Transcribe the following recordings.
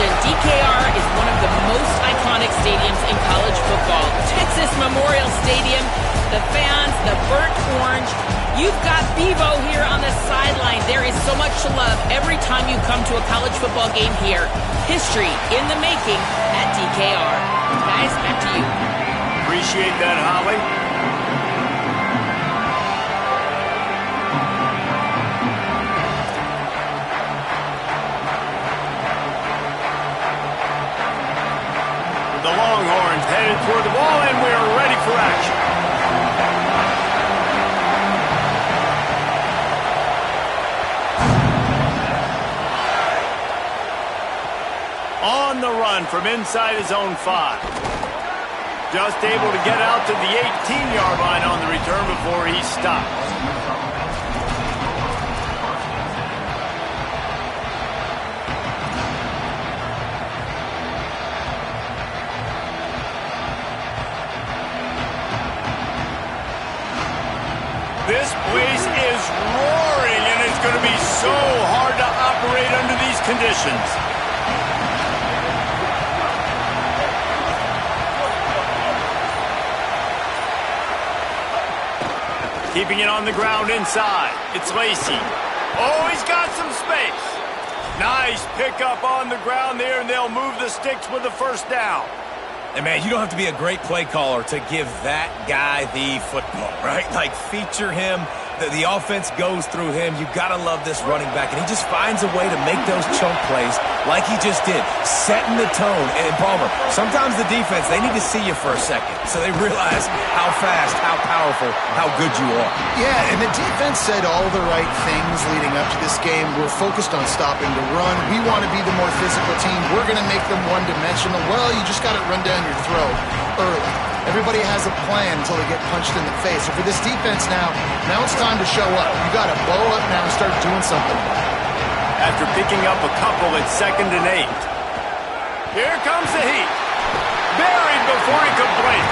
Houston, DKR is one of the most iconic stadiums in college football. Texas Memorial Stadium, the fans, the burnt orange. You've got Bevo here on the sideline. There is so much to love every time you come to a college football game here. History in the making at DKR. Guys, back to you. Appreciate that, Holly. The Longhorns headed toward the ball, and we're ready for action. On the run from inside his own 5. Just able to get out to the 18-yard line on the return before he stops. This place is roaring, and it's going to be so hard to operate under these conditions. Keeping it on the ground inside. It's Lacey. Oh, he's got some space. Nice pickup on the ground there, and they'll move the sticks with the first down. And, man, you don't have to be a great play caller to give that guy the football, right? Like, feature him. The offense goes through him. You've got to love this running back. And he just finds a way to make those chunk plays like he just did, setting the tone. And, Palmer, sometimes the defense, they need to see you for a second so they realize how fast, how powerful, how good you are. Yeah, and the defense said all the right things leading up to this game. We're focused on stopping the run. We want to be the more physical team. We're going to make them one-dimensional. Well, you just got to run down your throat early. Everybody has a plan until they get punched in the face. So for this defense now it's time to show up. You got to blow up now and start doing something. After picking up a couple at 2nd and 8. Here comes the heat. Buried before he could blink.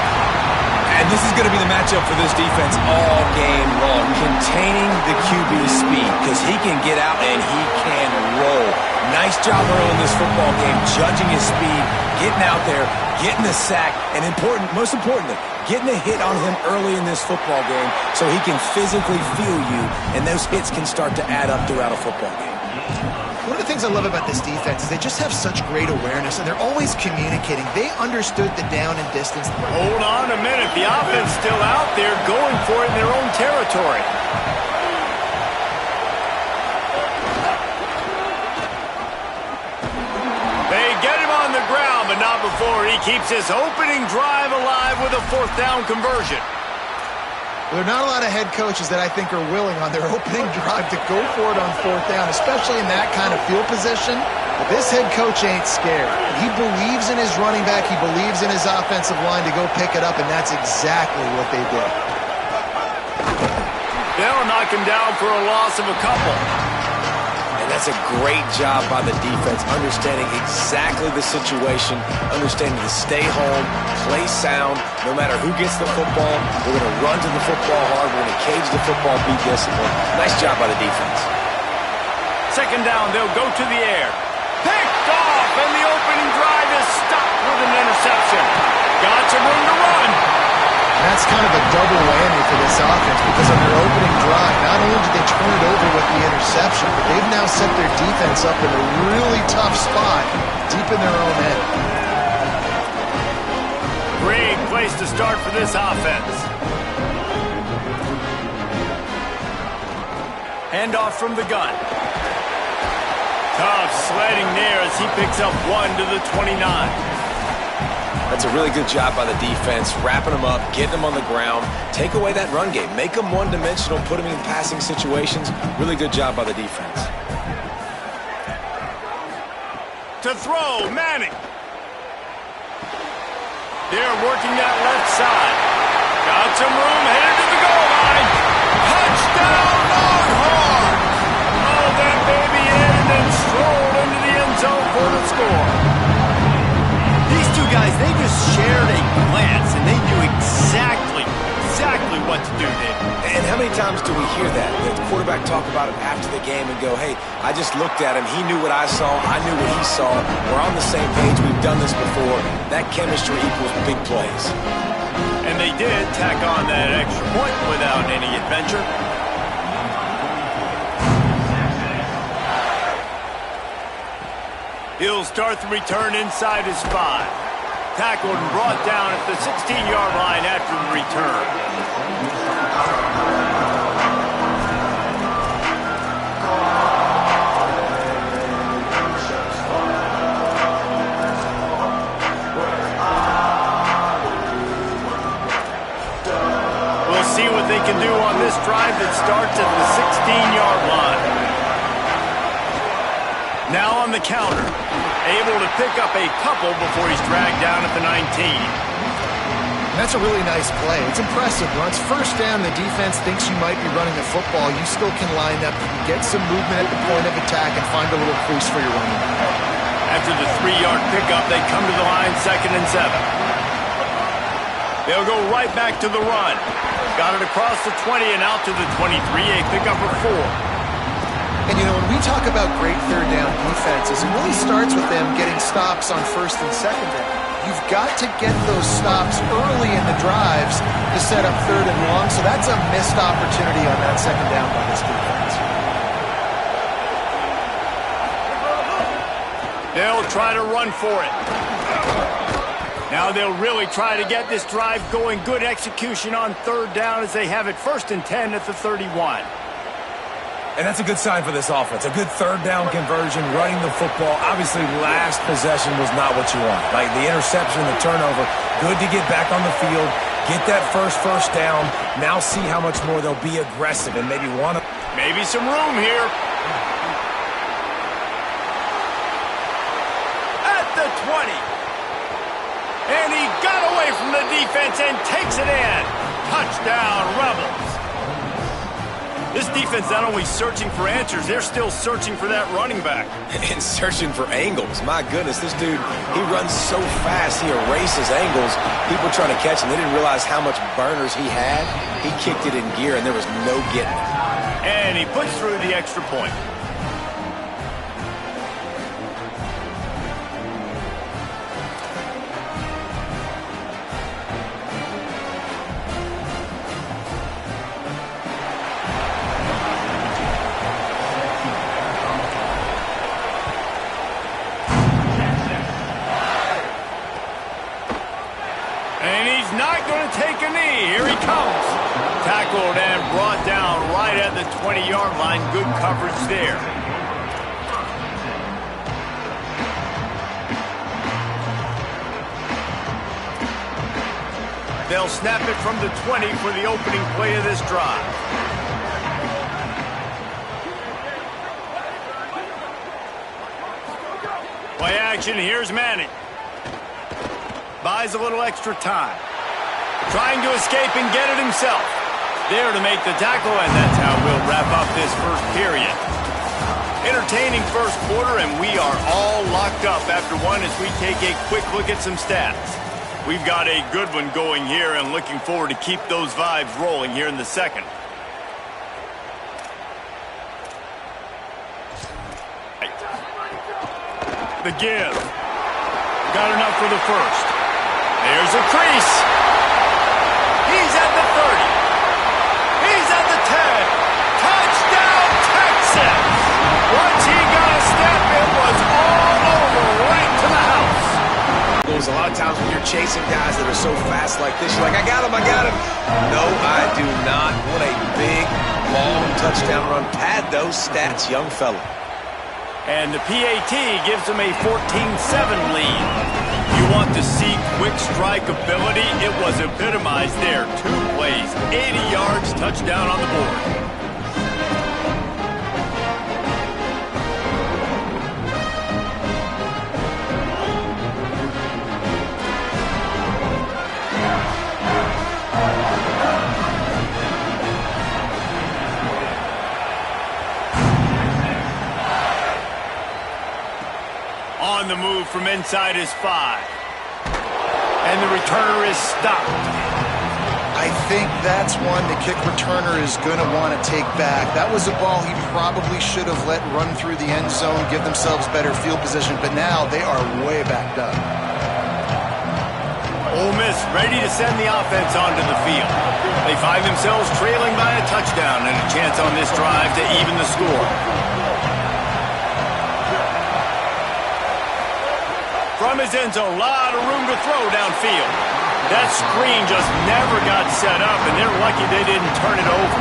And this is going to be the matchup for this defense all game long. Containing the QB's speed, because he can get out and he can roll. Nice job early in this football game, judging his speed, getting out there, getting the sack, and most importantly, getting a hit on him early in this football game so he can physically feel you, and those hits can start to add up throughout a football game. One of the things I love about this defense is they just have such great awareness, and they're always communicating. They understood the down and distance. Hold on a minute. The offense still out there going for it in their own territory. They get him on the ground, but not before he keeps his opening drive alive with a 4th down conversion. There are not a lot of head coaches that I think are willing on their opening drive to go for it on 4th down, especially in that kind of field position. But this head coach ain't scared. He believes in his running back. He believes in his offensive line to go pick it up, and that's exactly what they did. They'll knock him down for a loss of a couple. And that's a great job by the defense, understanding exactly the situation, understanding to stay home, play sound. No matter who gets the football, we're going to run to the football hard. We're going to cage the football, be disciplined. Nice job by the defense. 2nd down, they'll go to the air. Picked off, and the opening drive is stopped with an interception. Got some room to run. That's kind of a double whammy for this offense, because on their opening drive, not only did they turn it over with the interception, but they've now set their defense up in a really tough spot deep in their own end. Great place to start for this offense. Handoff from the gun. Tough sledding there as he picks up 1 to the 29. That's a really good job by the defense, wrapping them up, getting them on the ground, take away that run game, make them one-dimensional, put them in passing situations. Really good job by the defense. To throw, Manning. They're working that left side. Got some room, headed to the goal line. Touchdown, Longhorns! Oh, that baby in and then strolled into the end zone for the score. These two guys, they just shared a glance, and they knew exactly what to do there. And how many times do we hear that? The quarterback talk about it after the game and go, hey, I just looked at him. He knew what I saw. I knew what he saw. We're on the same page. We've done this before. That chemistry equals big plays. And they did tack on that extra point without any adventure. He'll start the return inside his 5. Tackled and brought down at the 16-yard line after the return. We'll see what they can do on this drive that starts at the 16-yard line. Now on the counter, able to pick up a couple before he's dragged down at the 19. That's a really nice play. It's impressive. Once first down, the defense thinks you might be running the football. You still can line up, you can get some movement at the point of attack, and find a little crease for your running back. After the 3-yard pickup, they come to the line 2nd and 7. They'll go right back to the run. Got it across the 20 and out to the 23, a pickup of 4. And, you know, when we talk about great third down defenses, it really starts with them getting stops on 1st and 2nd down. You've got to get those stops early in the drives to set up 3rd and long, so that's a missed opportunity on that 2nd down by this defense. They'll try to run for it. Now they'll really try to get this drive going. Good execution on 3rd down as they have it 1st and 10 at the 31. And that's a good sign for this offense. A good 3rd down conversion, running the football. Obviously, last possession was not what you want. Like the interception, the turnover. Good to get back on the field, get that first down. Now see how much more they'll be aggressive and maybe want to. Maybe some room here. At the 20. And he got away from the defense and takes it in. Touchdown, Rebels. This defense not only searching for answers, they're still searching for that running back. And searching for angles. My goodness, this dude, he runs so fast, he erases angles. People trying to catch him, they didn't realize how much burners he had. He kicked it in gear, and there was no getting it. And he puts through the extra point. Take a knee. Here he comes. Tackled and brought down right at the 20-yard line. Good coverage there. They'll snap it from the 20 for the opening play of this drive. Play action. Here's Manning. Buys a little extra time. Trying to escape and get it himself. There to make the tackle, and that's how we'll wrap up this first period. Entertaining first quarter, and we are all locked up after one as we take a quick look at some stats. We've got a good one going here and looking forward to keep those vibes rolling here in the second. The give. Got enough for the first. There's a crease. He's at the 30. He's at the 10. Touchdown, Texas! Once he got a step, it was all over, right to the house. A lot of times when you're chasing guys that are so fast like this, you're like, I got him. No, I do not. What a big, long touchdown run. Pad those stats, young fella. And the PAT gives him a 14-7 lead. You want to see quick strike ability? It was epitomized there. 2 plays, 80 yards, touchdown on the board. On the move from inside his 5. And the returner is stopped. I think that's one the kick returner is going to want to take back. That was a ball he probably should have let run through the end zone, give themselves better field position, but now they are way backed up. Ole Miss ready to send the offense onto the field. They find themselves trailing by a touchdown and a chance on this drive to even the score. From his end zone, a lot of room to throw downfield. That screen just never got set up, and they're lucky they didn't turn it over.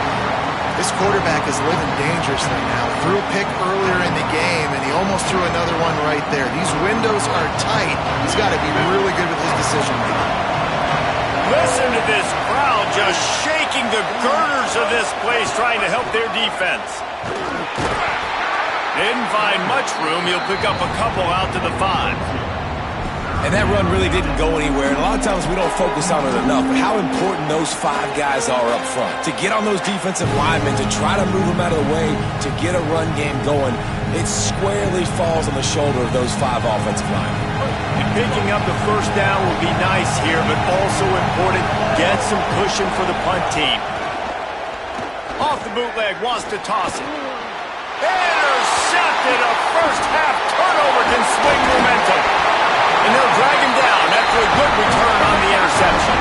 This quarterback is living dangerously now. Threw a pick earlier in the game, and he almost threw another one right there. These windows are tight. He's got to be really good with his decision-making. Listen to this crowd just shaking the girders of this place, trying to help their defense. Didn't find much room. He'll pick up a couple out to the 5. And that run really didn't go anywhere. And a lot of times we don't focus on it enough, but how important those 5 guys are up front. To get on those defensive linemen, to try to move them out of the way, to get a run game going, it squarely falls on the shoulder of those 5 offensive linemen. And picking up the first down would be nice here, but also important, get some cushion for the punt team. Off the bootleg, wants to toss it. Intercepted. A first-half turnover can swing momentum. And they'll drag him down after a good return on the interception.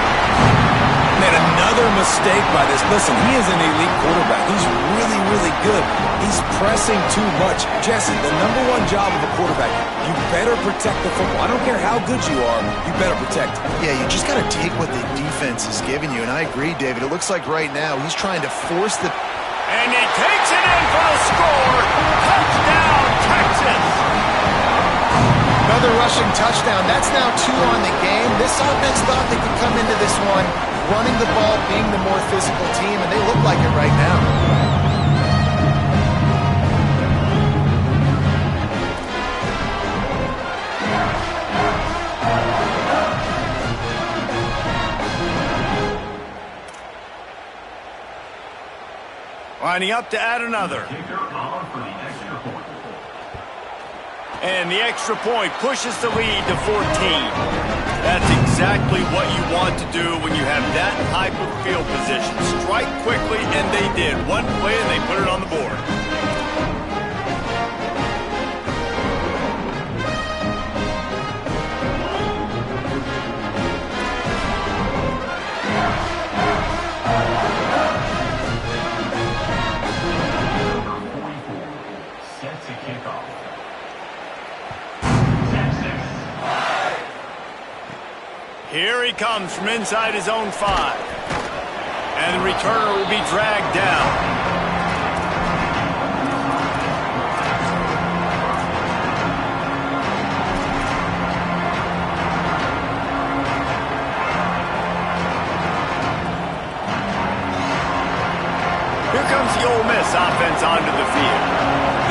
Man, another mistake by this. Listen, he is an elite quarterback. He's really, really good. He's pressing too much. Jesse, the #1 job of a quarterback, you better protect the football. I don't care how good you are, you better protect it. Yeah, you just got to take what the defense is giving you. And I agree, David. It looks like right now he's trying to force the... And he takes it in for the score. Touchdown, Texas. Another rushing touchdown. That's now 2 on the game. This offense thought they could come into this one running the ball, being the more physical team, and they look like it right now. Lining up to add another. And the extra point pushes the lead to 14. That's exactly what you want to do when you have that type of field position. Strike quickly, and they did. One play, and they put it on the board. Here he comes from inside his own 5. And the returner will be dragged down. Here comes the Ole Miss offense onto the field.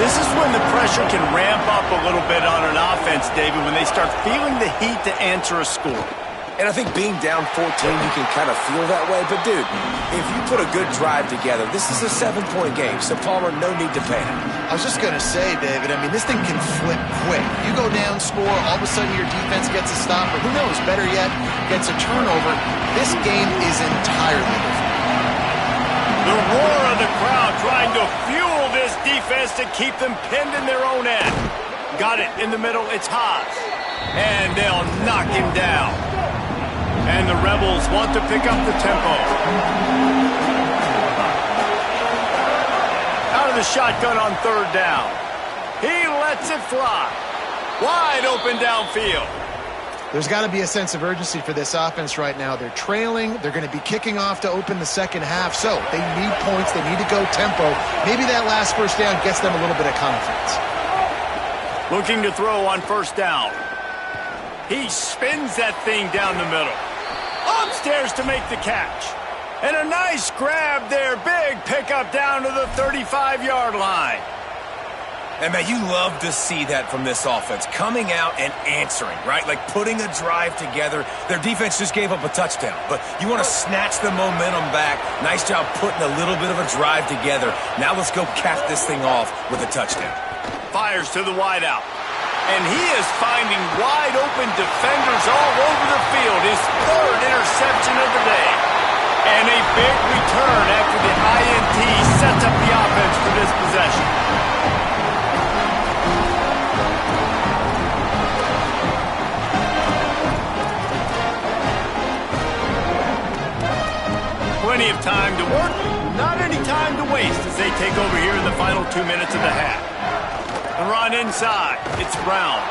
This is when the pressure can ramp up a little bit on an offense, David, when they start feeling the heat to answer a score. And I think being down 14, you can kind of feel that way. But, dude, if you put a good drive together, this is a 7-point game. So, Palmer, no need to panic. I was just going to say, David, I mean, this thing can flip quick. You go down, score, all of a sudden your defense gets a stop, or who knows, better yet, gets a turnover. This game is entirely different. The roar of the crowd trying to fuel this defense to keep them pinned in their own end. Got it in the middle, it's Haas. And they'll knock him down. And the Rebels want to pick up the tempo. Out of the shotgun on 3rd down. He lets it fly. Wide open downfield. There's got to be a sense of urgency for this offense right now. They're trailing. They're going to be kicking off to open the second half. So they need points. They need to go tempo. Maybe that last first down gets them a little bit of confidence. Looking to throw on 1st down. He spins that thing down the middle. Upstairs to make the catch. And a nice grab there. Big pickup down to the 35-yard line. And, man, you love to see that from this offense. Coming out and answering, right? Like putting a drive together. Their defense just gave up a touchdown. But you want to snatch the momentum back. Nice job putting a little bit of a drive together. Now let's go cap this thing off with a touchdown. Fires to the wideout. And he is finding wide-open defenders all over the field. His 3rd interception of the day. And a big return after the INT sets up the offense for this possession. Plenty of time to work, not any time to waste as they take over here in the final 2 minutes of the half. The run inside, it's Brown.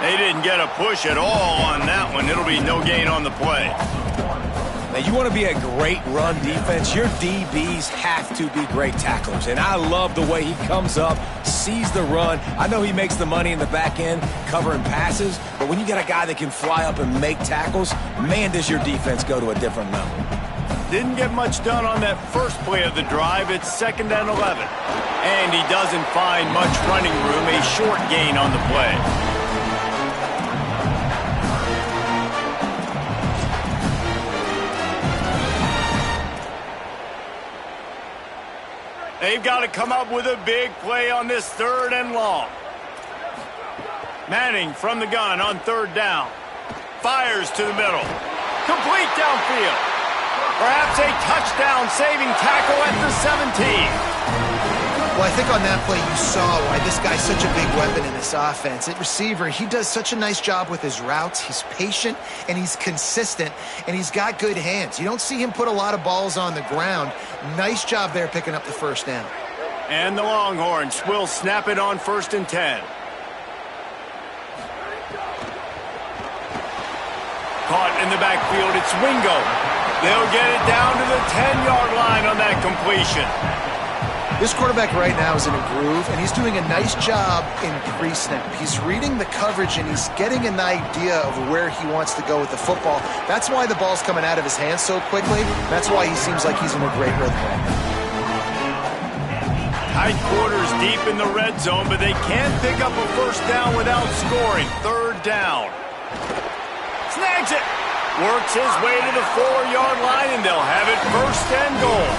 They didn't get a push at all on that one. It'll be no gain on the play. Now, you want to be a great run defense, your DBs have to be great tacklers. And I love the way he comes up, sees the run. I know he makes the money in the back end covering passes, but when you got a guy that can fly up and make tackles, man, does your defense go to a different level. Didn't get much done on that first play of the drive. It's 2nd and 11. And he doesn't find much running room, a short gain on the play. They've got to come up with a big play on this 3rd and long. Manning from the gun on 3rd down. Fires to the middle. Complete downfield. Perhaps a touchdown-saving tackle at the 17. Well, I think on that play you saw why this guy's such a big weapon in this offense. At receiver, he does such a nice job with his routes. He's patient, and he's consistent, and he's got good hands. You don't see him put a lot of balls on the ground. Nice job there picking up the 1st down. And the Longhorns will snap it on 1st and 10. Caught in the backfield, it's Wingo. They'll get it down to the 10-yard line on that completion. This quarterback right now is in a groove, and he's doing a nice job in pre-snap. He's reading the coverage, and he's getting an idea of where he wants to go with the football. That's why the ball's coming out of his hands so quickly. That's why he seems like he's in a great rhythm right now. Tight quarters deep in the red zone, but they can't pick up a 1st down without scoring. 3rd down. Snags it. Works his way to the 4-yard line, and they'll have it 1st and goal.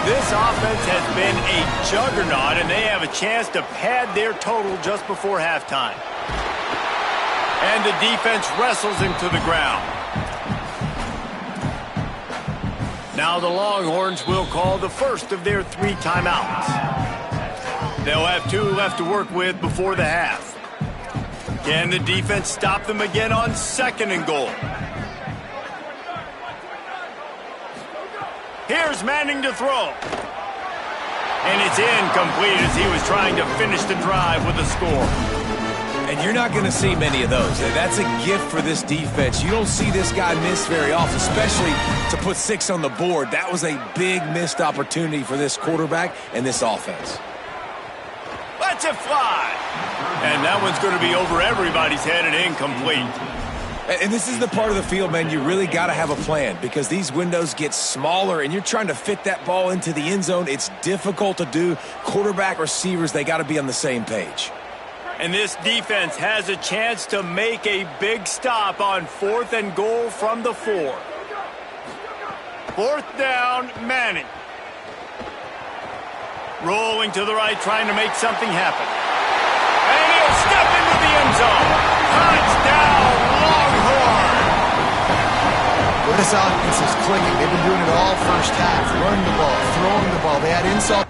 This offense has been a juggernaut, and they have a chance to pad their total just before halftime. And the defense wrestles him to the ground. Now the Longhorns will call the first of their 3 timeouts. They'll have 2 left to work with before the half. Can the defense stop them again on 2nd and goal? Here's Manning to throw. And it's incomplete as he was trying to finish the drive with a score. And you're not going to see many of those. That's a gift for this defense. You don't see this guy miss very often, especially to put 6 on the board. That was a big missed opportunity for this quarterback and this offense. Lets it fly. And that one's going to be over everybody's head and incomplete. And this is the part of the field, man, you really got to have a plan because these windows get smaller and you're trying to fit that ball into the end zone. It's difficult to do. Quarterback, receivers, they got to be on the same page. And this defense has a chance to make a big stop on 4th and goal from the 4. 4th down, Manning. Rolling to the right, trying to make something happen. And he'll step into the end zone. Touchdown, Longhorn! Well, this offense is clicking. They've been doing it all first half. Running the ball, throwing the ball. They had insult.